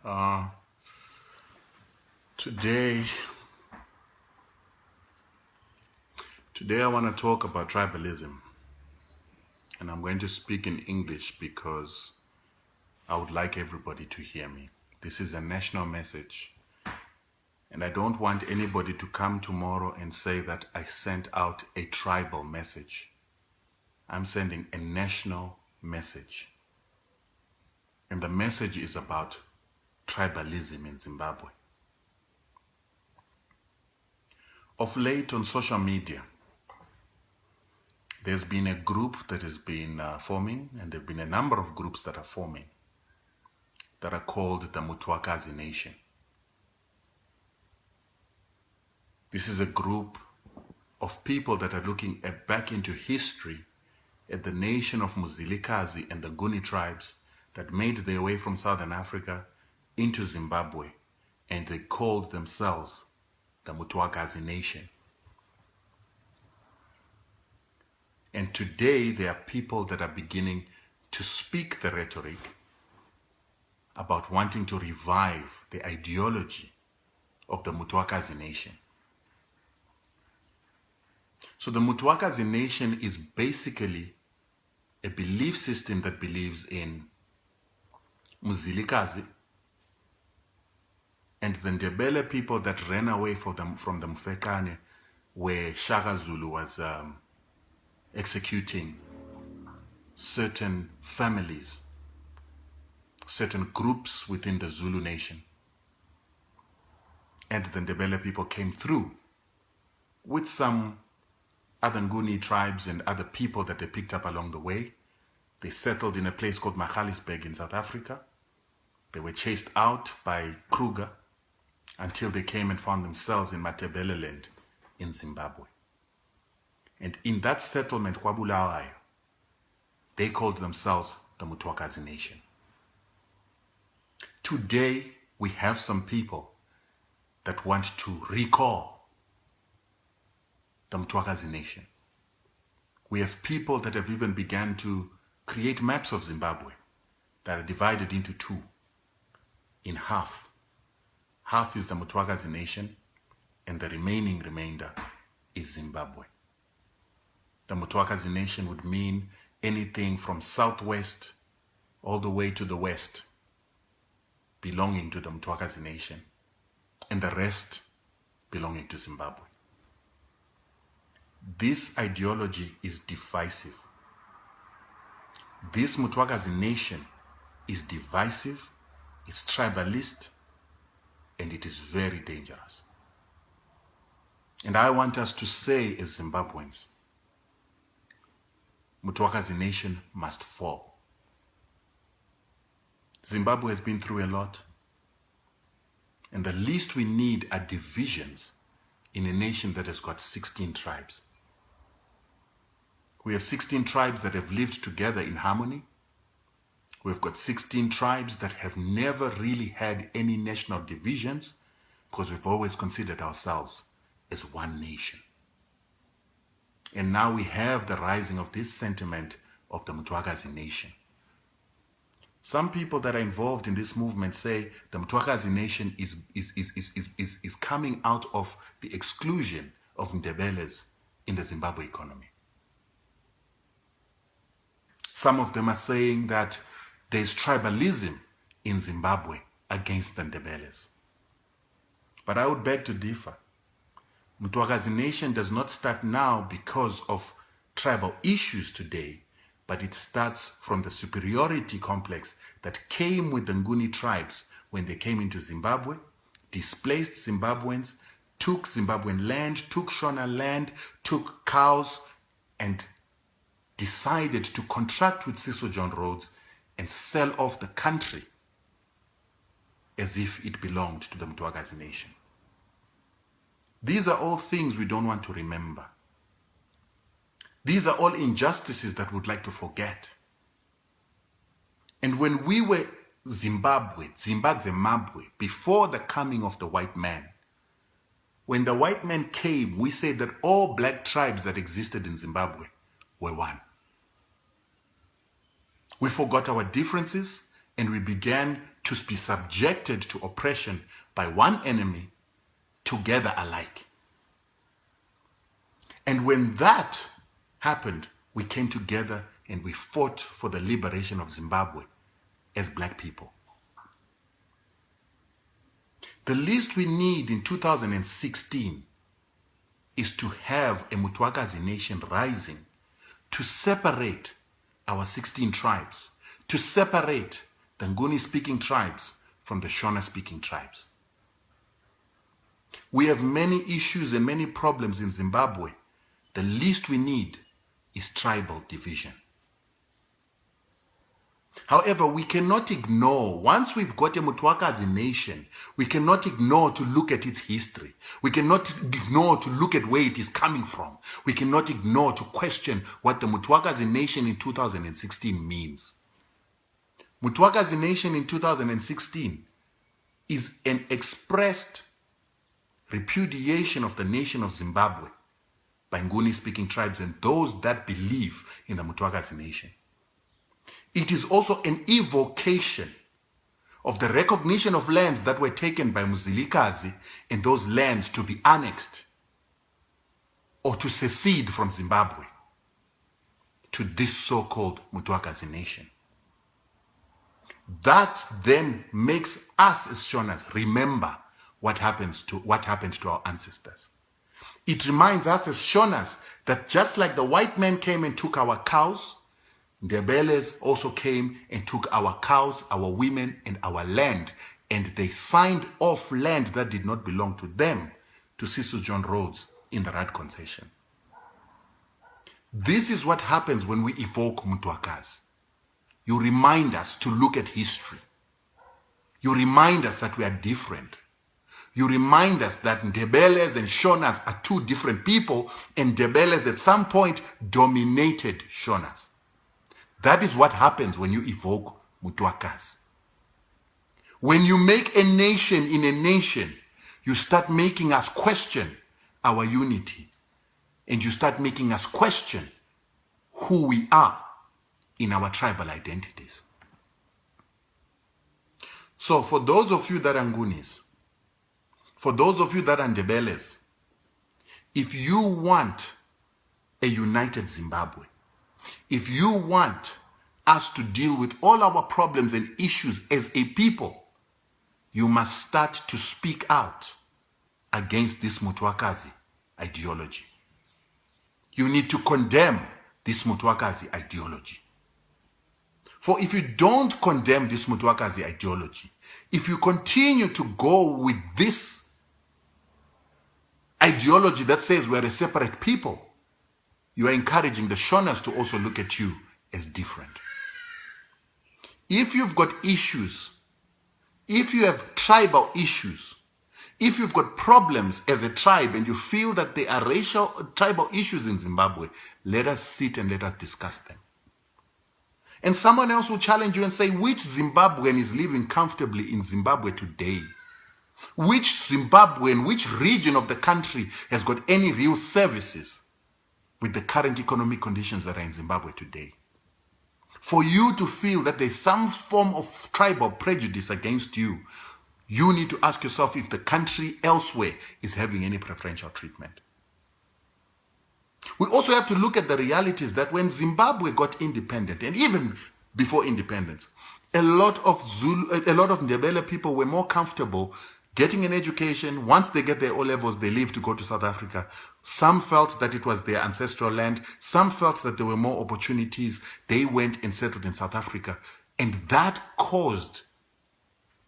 Uh, today, today I want to talk about tribalism, and I'm going to speak in English because I would like everybody to hear me. This is a national message, and I don't want anybody to come tomorrow and say that I sent out a tribal message. I'm sending a national message, and the message is about tribalism in Zimbabwe. Of late on social media, there's been a group that has been forming, and there have been a number of groups that are forming that are called the Mthwakazi Nation. This is a group of people that are looking back into history at the nation of Mthwakazi and the Nguni tribes that made their way from Southern Africa into Zimbabwe, and they called themselves the Mthwakazi Nation. And today there are people that are beginning to speak the rhetoric about wanting to revive the ideology of the Mthwakazi Nation. So the Mthwakazi Nation is basically a belief system that believes in Mthwakazi and the Ndebele people that ran away from the Mthwakazi, where Shaka Zulu was executing certain families, certain groups within the Zulu nation. And the Ndebele people came through with some other Nguni tribes and other people that they picked up along the way. They settled in a place called Magaliesburg in South Africa. They were chased out by Kruger until they came and found themselves in Matebele land in Zimbabwe. And in that settlement, Kwabulawayo, they called themselves the Mthwakazi Nation. Today, we have some people that want to recall the Mthwakazi Nation. We have people that have even begun to create maps of Zimbabwe that are divided into two, in half. Half is the Mthwakazi Nation, and the remainder is Zimbabwe. The Mthwakazi Nation would mean anything from southwest all the way to the west belonging to the Mthwakazi Nation, and the rest belonging to Zimbabwe. This ideology is divisive. This Mthwakazi Nation is divisive, it's tribalist, and it is very dangerous. And I want us to say as Zimbabweans, Mthwakazi Nation must fall. Zimbabwe has been through a lot, and the least we need are divisions in a nation that has got 16 tribes. We have 16 tribes that have lived together in harmony. We've got 16 tribes that have never really had any national divisions because we've always considered ourselves as one nation. And now we have the rising of this sentiment of the Mthwakazi Nation. Some people that are involved in this movement say the Mthwakazi Nation is coming out of the exclusion of Ndebeles in the Zimbabwe economy. Some of them are saying that there's tribalism in Zimbabwe against the Ndebeles. But I would beg to differ. Mthwakazi Nation does not start now because of tribal issues today, but it starts from the superiority complex that came with the Nguni tribes when they came into Zimbabwe, displaced Zimbabweans, took Zimbabwean land, took Shona land, took cows, and decided to contract with Cecil John Rhodes and sell off the country as if it belonged to the Mthwakazi Nation. These are all things we don't want to remember. These are all injustices that we'd like to forget. And when we were Zimbabwe, before the coming of the white man, when the white man came, we said that all black tribes that existed in Zimbabwe were one. We forgot our differences and we began to to be subjected to oppression by one enemy, together alike. And when that happened, we came together and we fought for the liberation of Zimbabwe as black people. The least we need in 2016 is to have a Mthwakazi nation rising to separate our 16 tribes, to separate the Nguni-speaking tribes from the Shona-speaking tribes. We have many issues and many problems in Zimbabwe. The least we need is tribal division. However, we cannot ignore, once we've got a Mthwakazi nation, we cannot ignore to look at its history. We cannot ignore to look at where it is coming from. We cannot ignore to question what the Mthwakazi nation in 2016 means. Mthwakazi nation in 2016 is an expressed repudiation of the nation of Zimbabwe by Nguni-speaking tribes and those that believe in the Mthwakazi nation. It is also an evocation of the recognition of lands that were taken by Mthwakazi and those lands to be annexed or to secede from Zimbabwe to this so-called Mthwakazi nation. That then makes us as Shonas remember what happened to our ancestors. It reminds us as Shonas that just like the white man came and took our cows, Ndebeles also came and took our cows, our women, and our land, and they signed off land that did not belong to them to Cecil John Rhodes in the Right Concession. This is what happens when we evoke Mthwakazi. You remind us to look at history. You remind us that we are different. You remind us that Ndebeles and Shonas are two different people, and Ndebeles at some point dominated Shonas. That is what happens when you evoke Mthwakazi. When you make a nation in a nation, you start making us question our unity. And you start making us question who we are in our tribal identities. So for those of you that are Ngunis, for those of you that are Ndebeles, if you want a united Zimbabwe, if you want us to deal with all our problems and issues as a people, you must start to speak out against this Mthwakazi ideology. You need to condemn this Mthwakazi ideology. For if you don't condemn this Mthwakazi ideology, if you continue to go with this ideology that says we're a separate people, you are encouraging the Shonas to also look at you as different. If you've got issues, if you have tribal issues, if you've got problems as a tribe and you feel that there are tribal issues in Zimbabwe, let us sit and let us discuss them. And someone else will challenge you and say, which Zimbabwean is living comfortably in Zimbabwe today? Which Zimbabwean, which region of the country has got any real services with the current economic conditions that are in Zimbabwe today? For you to feel that there's some form of tribal prejudice against you, you need to ask yourself if the country elsewhere is having any preferential treatment. We also have to look at the realities that when Zimbabwe got independent, and even before independence, a lot of Ndebele people were more comfortable getting an education. Once they get their O-levels, they leave to go to South Africa. Some felt that it was their ancestral land. Some felt that there were more opportunities. They went and settled in South Africa. And that caused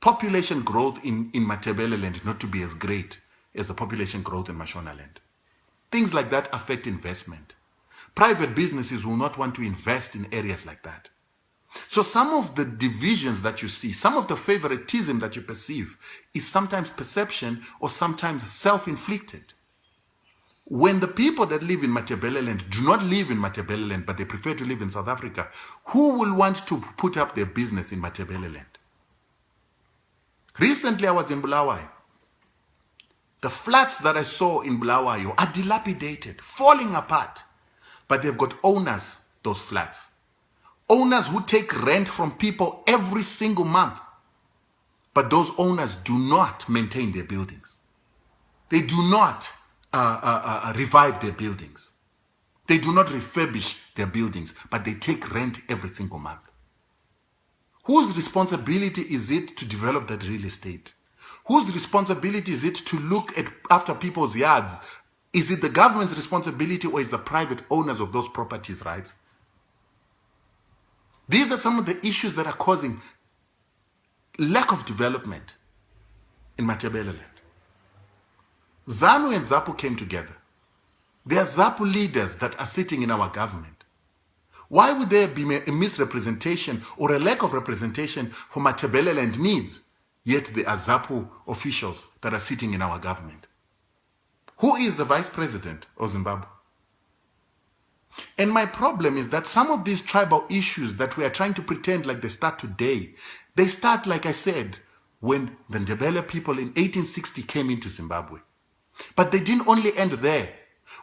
population growth in Matabele land not to be as great as the population growth in Mashona land. Things like that affect investment. Private businesses will not want to invest in areas like that. So some of the divisions that you see, some of the favoritism that you perceive is sometimes perception or sometimes self-inflicted. When the people that live in Matabele land do not live in Matabele land, but they prefer to live in South Africa, who will want to put up their business in Matabele land? Recently, I was in Bulawayo. The flats that I saw in Bulawayo are dilapidated, falling apart, but they've got owners, those flats. Owners who take rent from people every single month. but those owners do not maintain their buildings. They do not revive their buildings. They do not refurbish their buildings, but they take rent every single month. Whose responsibility is it to develop that real estate? Whose responsibility is it to look after people's yards? Is it the government's responsibility, or is the private owners of those properties, right? These are some of the issues that are causing lack of development in Matabeleland. ZANU and ZAPU came together. There are ZAPU leaders that are sitting in our government. Why would there be a misrepresentation or a lack of representation for Matabeleland needs, yet there are ZAPU officials that are sitting in our government? Who is the vice president of Zimbabwe? And my problem is that some of these tribal issues that we are trying to pretend like they start today, they start, like I said, when the Ndebele people in 1860 came into Zimbabwe. But they didn't only end there.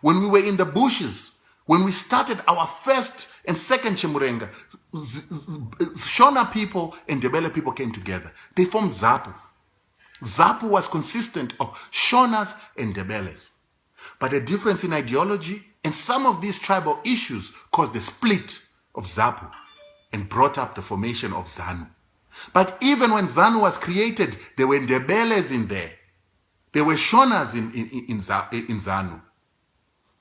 When we were in the bushes, when we started our first and second Chimurenga, Shona people and Ndebele people came together. They formed ZAPU. ZAPU was consistent of Shonas and Ndebeles. But a difference in ideology and some of these tribal issues caused the split of ZAPU and brought up the formation of ZANU. But even when ZANU was created, there were Ndebeles in there. There were Shonas in ZANU.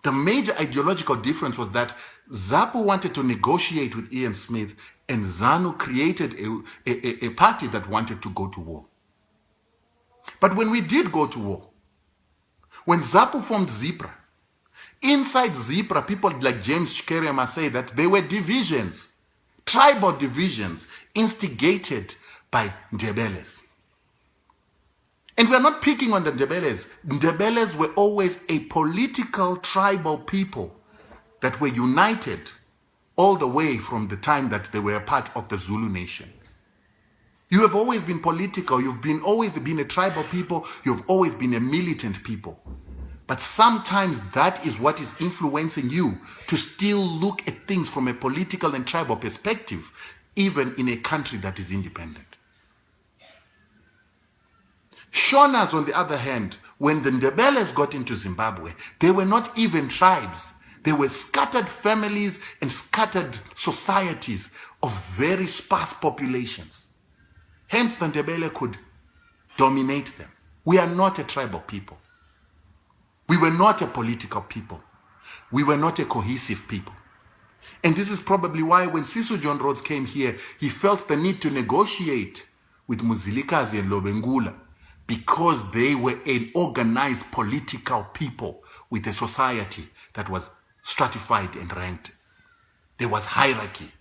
The major ideological difference was that ZAPU wanted to negotiate with Ian Smith, and ZANU created a party that wanted to go to war. But when we did go to war, when ZAPU formed ZIPRA, inside ZIPRA, people like James Chikerema say that there were divisions, tribal divisions, instigated by Ndebeles. And we are not picking on the Ndebeles. Ndebeles were always a political tribal people that were united all the way from the time that they were a part of the Zulu nation. You have always been political. You've always been a tribal people. You've always been a militant people. But sometimes that is what is influencing you to still look at things from a political and tribal perspective, even in a country that is independent. Shonas, on the other hand, when the Ndebeles got into Zimbabwe, they were not even tribes. They were scattered families and scattered societies of very sparse populations. Hence, the Ndebele could dominate them. We are not a tribal people. We were not a political people. We were not a cohesive people. And this is probably why when Sisu John Rhodes came here, he felt the need to negotiate with Mthwakazi and Lobengula, because they were an organized political people with a society that was stratified and ranked. There was hierarchy.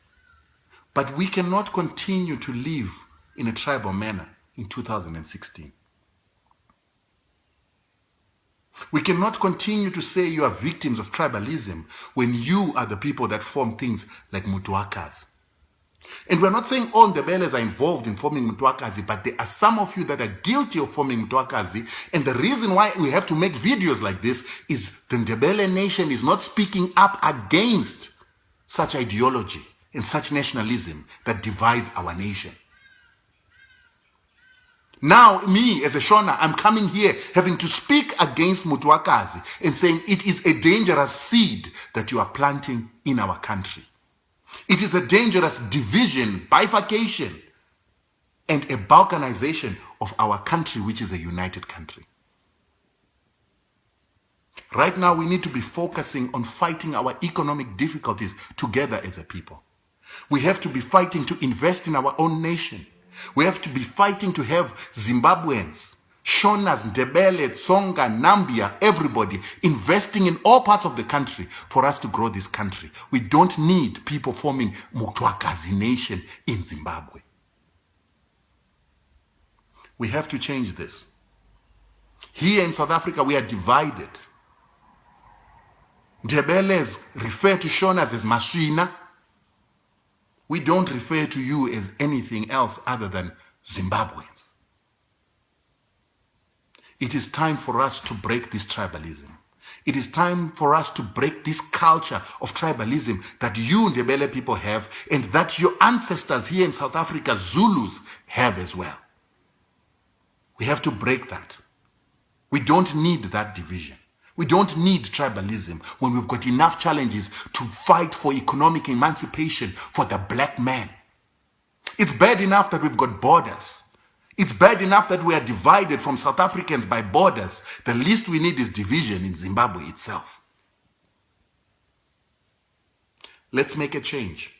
But we cannot continue to live in a tribal manner in 2016. We cannot continue to say you are victims of tribalism when you are the people that form things like Mthwakazi. And we're not saying all Ndebeles are involved in forming Mthwakazi, but there are some of you that are guilty of forming Mthwakazi. And the reason why we have to make videos like this is the Ndebele nation is not speaking up against such ideology and such nationalism that divides our nation. Now, me as a Shona, I'm coming here having to speak against Mthwakazi and saying it is a dangerous seed that you are planting in our country. It is a dangerous division, bifurcation, and a balkanization of our country, which is a united country. Right now, we need to be focusing on fighting our economic difficulties together as a people. We have to be fighting to invest in our own nation. We have to be fighting to have Zimbabweans, Shonas, Ndebele, Tsonga, Nambia, everybody investing in all parts of the country for us to grow this country. We don't need people forming Mthwakazi nation in Zimbabwe. We have to change this. Here in South Africa, we are divided. Ndebeles refer to Shonas as Mashina. We don't refer to you as anything else other than Zimbabweans. It is time for us to break this tribalism. It is time for us to break this culture of tribalism that you Ndebele people have and that your ancestors here in South Africa, Zulus, have as well. We have to break that. We don't need that division. We don't need tribalism when we've got enough challenges to fight for economic emancipation for the black man. It's bad enough that we've got borders. It's bad enough that we are divided from South Africans by borders. The least we need is division in Zimbabwe itself. Let's make a change.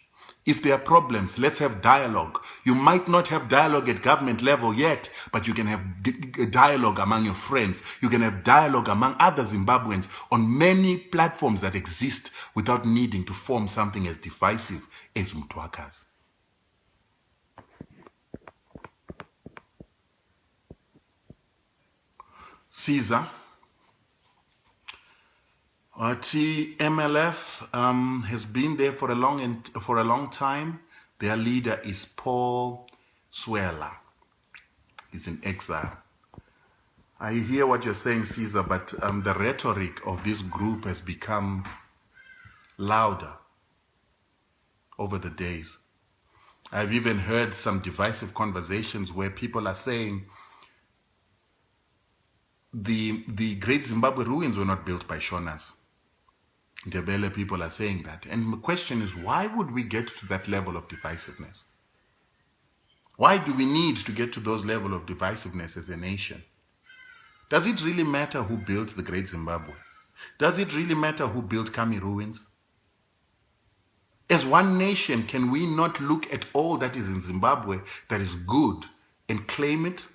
If there are problems, let's have dialogue. You might not have dialogue at government level yet, but you can have dialogue among your friends. You can have dialogue among other Zimbabweans on many platforms that exist without needing to form something as divisive as Mthwakazi. Caesar. MLF has been there for a long time. Their leader is Paul Swela. He's in exile. I hear what you're saying, Caesar, but the rhetoric of this group has become louder over the days. I've even heard some divisive conversations where people are saying the Great Zimbabwe ruins were not built by Shonas. Ndebele people are saying that. And the question is, why would we get to that level of divisiveness? Why do we need to get to those level of divisiveness as a nation? Does it really matter who built the Great Zimbabwe? Does it really matter who built Kami ruins? As one nation, can we not look at all that is in Zimbabwe that is good and claim it?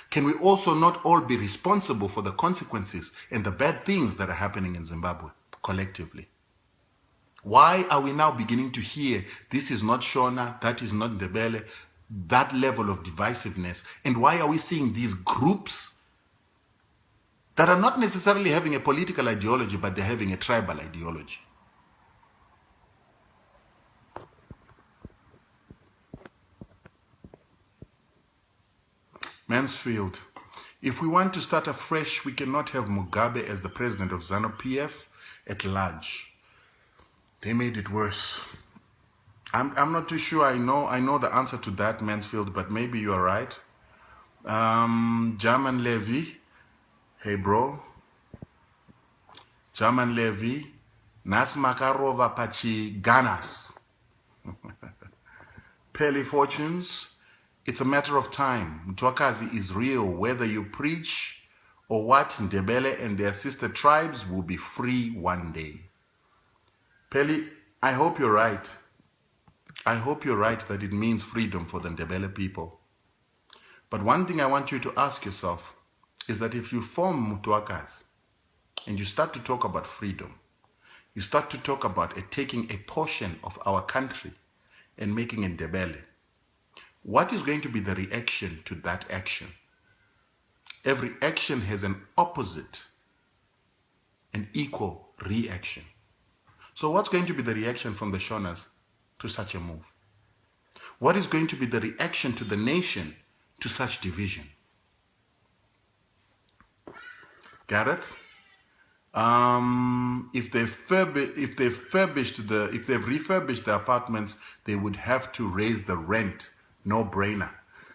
Can we also not all be responsible for the consequences and the bad things that are happening in Zimbabwe collectively? Why are we now beginning to hear this is not Shona, that is not Ndebele, that level of divisiveness? And why are we seeing these groups that are not necessarily having a political ideology, but they're having a tribal ideology? Mansfield, if we want to start afresh, we cannot have Mugabe as the president of ZANU-PF at large. They made it worse. I'm not too sure I know the answer to that, Mansfield, but maybe you are right. German Levy, hey bro. German Levy, Nas Makarova Pachi Ganas. Pele Fortunes, it's a matter of time. Mthwakazi is real. Whether you preach or what, Ndebele and their sister tribes will be free one day. Peli, I hope you're right. I hope you're right that it means freedom for the Ndebele people. But one thing I want you to ask yourself is that if you form Mthwakazi and you start to talk about freedom, you start to talk about taking a portion of our country and making it Ndebele, what is going to be the reaction to that action? Every action has an opposite and equal reaction. So what's going to be the reaction from the Shonas to such a move? What is going to be the reaction to the nation to such division? Gareth, if they've refurbished the apartments, they would have to raise the rent. No brainer.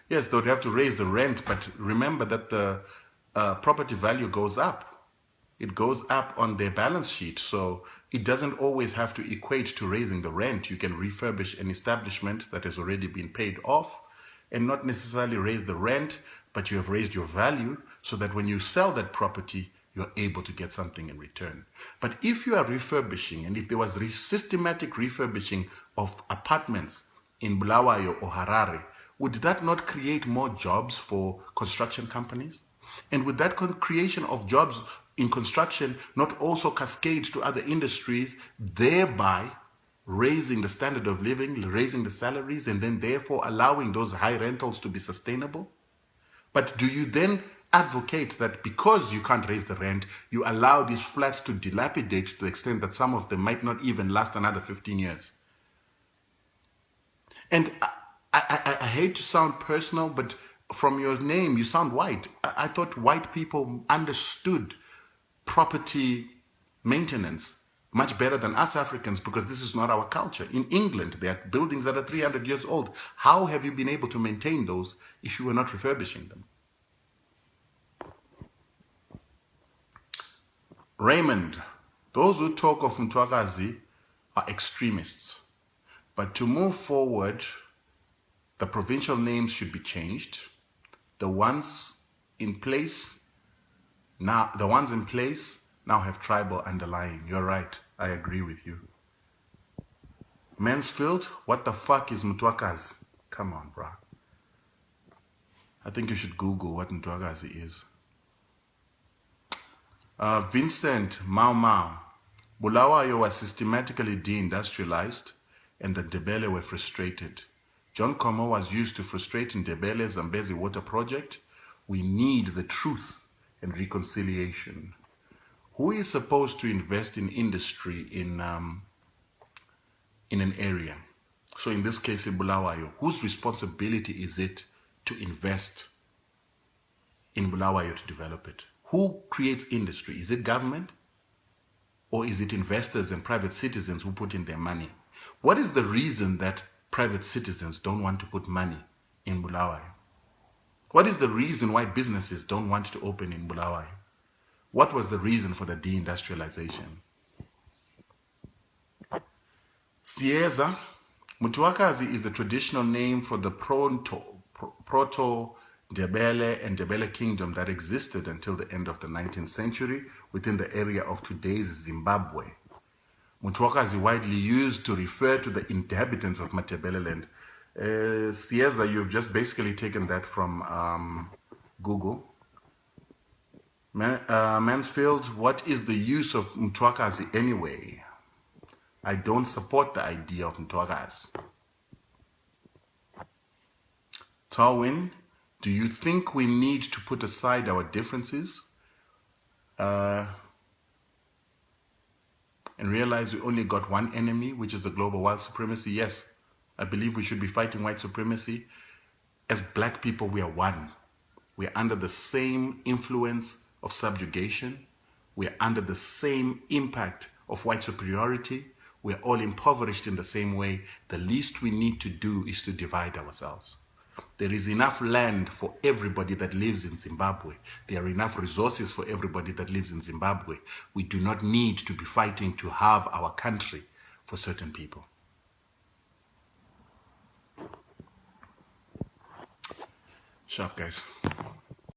Yes, they would have to raise the rent, but remember that the property value goes up. It goes up on their balance sheet, so it doesn't always have to equate to raising the rent. You can refurbish an establishment that has already been paid off and not necessarily raise the rent, but you have raised your value so that when you sell that property, you're able to get something in return. But if you are refurbishing, and if there was systematic refurbishing of apartments in Bulawayo or Harare, would that not create more jobs for construction companies? And would that creation of jobs in construction not also cascade to other industries, thereby raising the standard of living, raising the salaries, and then therefore allowing those high rentals to be sustainable? But do you then advocate that because you can't raise the rent, you allow these flats to dilapidate to the extent that some of them might not even last another 15 years? And I hate to sound personal, but from your name, you sound white. I thought white people understood property maintenance much better than us Africans, because this is not our culture. In England, there are buildings that are 300 years old. How have you been able to maintain those if you were not refurbishing them? Raymond, those who talk of Mthwakazi are extremists. But to move forward, the provincial names should be changed. The ones in place now have tribal underlying. You're right. I agree with you. Mansfield, what the fuck is Mthwakazi? Come on, bro. I think you should Google what Mthwakazi is. Vincent Mau, Bulawayo was systematically deindustrialized and the Ndebele were frustrated. John Como was used to frustrate Ndebele Zambezi water project. We need the truth and reconciliation. Who is supposed to invest in industry in an area? So in this case, in Bulawayo, whose responsibility is it to invest in Bulawayo to develop it? Who creates industry? Is it government? Or is it investors and private citizens who put in their money? What is the reason that private citizens don't want to put money in Bulawayo? What is the reason why businesses don't want to open in Bulawayo? What was the reason for the deindustrialization? Sieza, Mthwakazi is a traditional name for the Proto-Ndebele and Ndebele kingdom that existed until the end of the 19th century within the area of today's Zimbabwe. Mthwakazi widely used to refer to the inhabitants of Matebele land. Sieza, you've just basically taken that from Google. Mansfield, what is the use of Mthwakazi anyway? I don't support the idea of Mthwakazi. Tarwin, do you think we need to put aside our differences and realize we only got one enemy, which is the global white supremacy? Yes, I believe we should be fighting white supremacy. As black people, we are one. We are under the same influence of subjugation. We are under the same impact of white superiority. We are all impoverished in the same way. The least we need to do is to divide ourselves. There is enough land for everybody that lives in Zimbabwe. There are enough resources for everybody that lives in Zimbabwe. We do not need to be fighting to have our country for certain people. Sharp, guys.